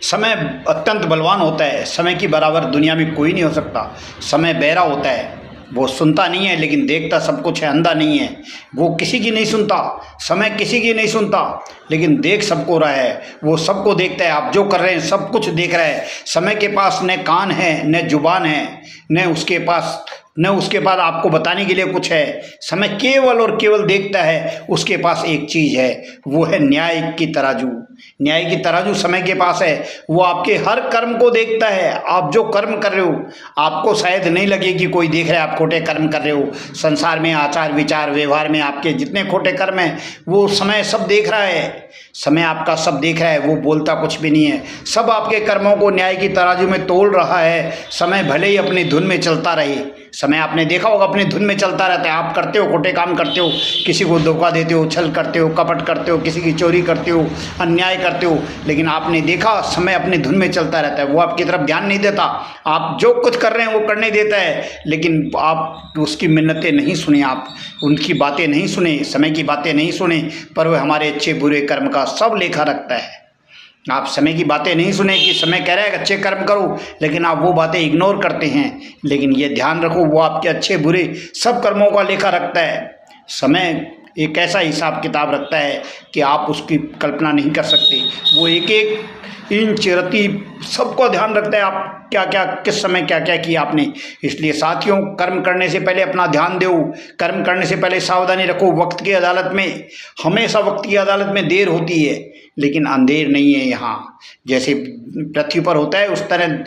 समय अत्यंत बलवान होता है। समय की बराबर दुनिया में कोई नहीं हो सकता। समय बहरा होता है, वो सुनता नहीं है लेकिन देखता सब कुछ है, अंधा नहीं है। वो किसी की नहीं सुनता, समय किसी की नहीं सुनता लेकिन देख सबको रहा है। वो सबको देखता है, आप जो कर रहे हैं सब कुछ देख रहा है। समय के पास न कान है न जुबान है, न उसके पास आपको बताने के लिए कुछ है। समय केवल और केवल देखता है। उसके पास एक चीज़ है, वो है न्याय की तराजू। न्याय की तराजू समय के पास है। वो आपके हर कर्म को देखता है। आप जो कर्म कर रहे हो, आपको शायद नहीं लगे कि कोई देख रहा है आप खोटे कर्म कर रहे हो। संसार में आचार विचार व्यवहार में आपके जितने खोटे कर्म हैं वो समय सब देख रहा है। समय आपका सब देख रहा है, वो बोलता कुछ भी नहीं है। सब आपके कर्मों को न्याय की तराजू में तोल रहा है। समय भले ही अपनी धुन में चलता रहे। समय आपने देखा होगा अपनी धुन में चलता रहता है। आप करते हो खोटे काम करते हो, किसी को धोखा देते हो, छल करते हो, कपट करते हो, किसी की चोरी करते हो, अन्याय करते हो, लेकिन आपने देखा समय अपनी धुन में चलता रहता है। वो आपकी तरफ ध्यान नहीं देता। आप जो कुछ कर रहे हैं वो करने देता है, लेकिन आप उसकी मिन्नतें नहीं सुने, आप उनकी बातें नहीं सुने, समय की बातें नहीं सुने, पर वह हमारे अच्छे बुरे कर्म का सब लेखा रखता है। आप समय की बातें नहीं सुने कि समय कह रहा है अच्छे कर्म करो, लेकिन आप वो बातें इग्नोर करते हैं। लेकिन ये ध्यान रखो, वो आपके अच्छे बुरे सब कर्मों का लेखा रखता है। समय एक ऐसा हिसाब किताब रखता है कि आप उसकी कल्पना नहीं कर सकते। वो एक एक इंच रति सबको ध्यान रखता है। आप क्या क्या किस समय क्या क्या किया आपने। इसलिए साथियों, कर्म करने से पहले अपना ध्यान दो। कर्म करने से पहले सावधानी रखो। वक्त की अदालत में हमेशा वक्त की अदालत में देर होती है, लेकिन अंधेर नहीं है। यहाँ जैसे पृथ्वी पर होता है उस तरह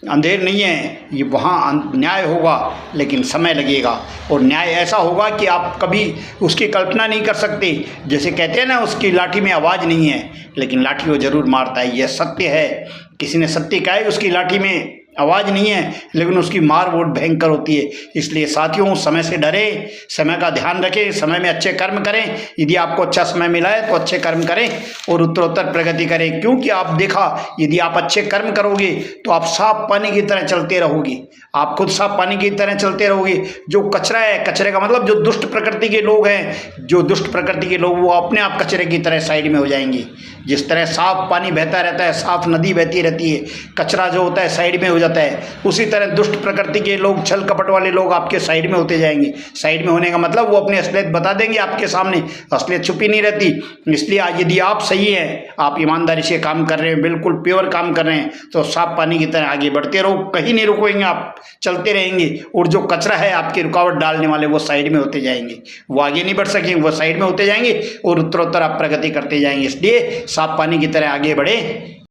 अंधेर नहीं है। ये वहाँ न्याय होगा, लेकिन समय लगेगा। और न्याय ऐसा होगा कि आप कभी उसकी कल्पना नहीं कर सकते। जैसे कहते हैं ना, उसकी लाठी में आवाज़ नहीं है लेकिन लाठी वो ज़रूर मारता है। यह सत्य है। किसी ने सत्य कहा है, उसकी लाठी में आवाज़ नहीं है लेकिन उसकी मार बहुत भयंकर होती है। इसलिए साथियों, समय से डरें, समय का ध्यान रखें, समय में अच्छे कर्म करें। यदि आपको अच्छा समय मिला है तो अच्छे कर्म करें और उत्तरोत्तर प्रगति करें। क्योंकि आप देखा, यदि आप अच्छे कर्म करोगे तो आप साफ पानी की तरह चलते रहोगे। आप खुद साफ पानी की तरह चलते रहोगे। जो कचरा है, कचरे का मतलब जो दुष्ट प्रकृति के लोग हैं, जो दुष्ट प्रकृति के लोग, वो अपने आप कचरे की तरह साइड में हो जाएंगे। जिस तरह साफ पानी बहता रहता है, साफ नदी बहती रहती है, कचरा जो होता है साइड में हो जाता है, उसी तरह दुष्ट प्रकृति के लोग, छल कपट वाले लोग आपके साइड में होते जाएंगे। साइड में होने का मतलब वो अपनी असलियत बता देंगे आपके सामने। असलियत छुपी नहीं रहती। इसलिए यदि आप सही हैं, आप ईमानदारी से काम कर रहे हैं, बिल्कुल प्योर काम कर रहे हैं, तो साफ पानी की तरह आगे बढ़ते रहो। कहीं नहीं रुकेंगे, आप चलते रहेंगे। और जो कचरा है आपकी रुकावट डालने वाले, वो साइड में होते जाएंगे। वो आगे नहीं बढ़ सकेंगे, वो साइड में होते जाएंगे और उत्तरोत्तर आप प्रगति करते जाएंगे। इसलिए साफ पानी की तरह आगे बढ़े।